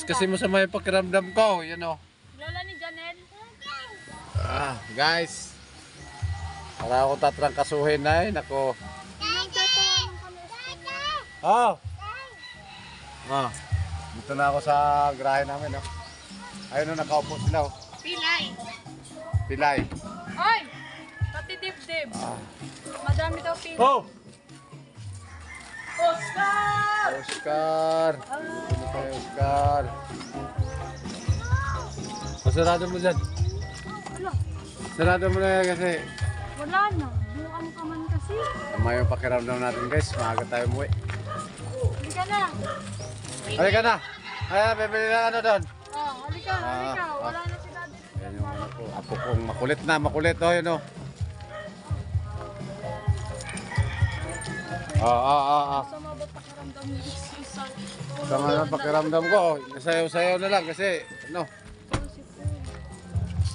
kasi masama yung pakiramdam ko. Yan o. Lola ni Janel. Guys. Para ako tatrangkasuhin na eh. Nako. Oh. Dito na ako sa garahe namin. Oh. Ayun o, nakaupo sila. Oh. Pilay. Pilay. Oy! Pati dibdib. Madami daw pilay. Oh! Oscar! Oscar! Ano kayo, Oscar? Masarado mo dyan. Wala. Sarado mo na yan kasi. Wala na. Bukan ka man kasi. Tama yung pakiramdam natin guys. Maaga tayo umuwi. Hindi ka na. Halika na! Ay, bibili na ano doon. Halika. Halika. Wala na si daddy. Yan yung ano ko. Apo kong makulit na. Makulit. Oh, yun oh. Sama ba pakiramdam ni Susan? Tama na pakiramdam ko. Nasayaw-sayaw na lang kasi ano.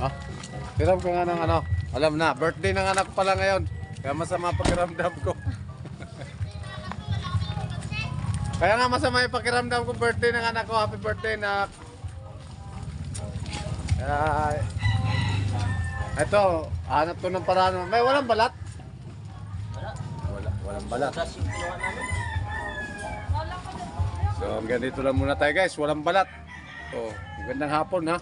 Ha? Hiram ko nga ng ano. Alam na, birthday ng anak pala ngayon. Kaya masama pakiramdam ko. Kaya nga masama yung pakiramdam ko, birthday ng anak ko. Happy birthday, nak. Ito, hanap to ng paraan. May walang balat? Walang balat. So, hanggang dito lang muna tayo guys. Walang balat. Oh, magandang hapon ha.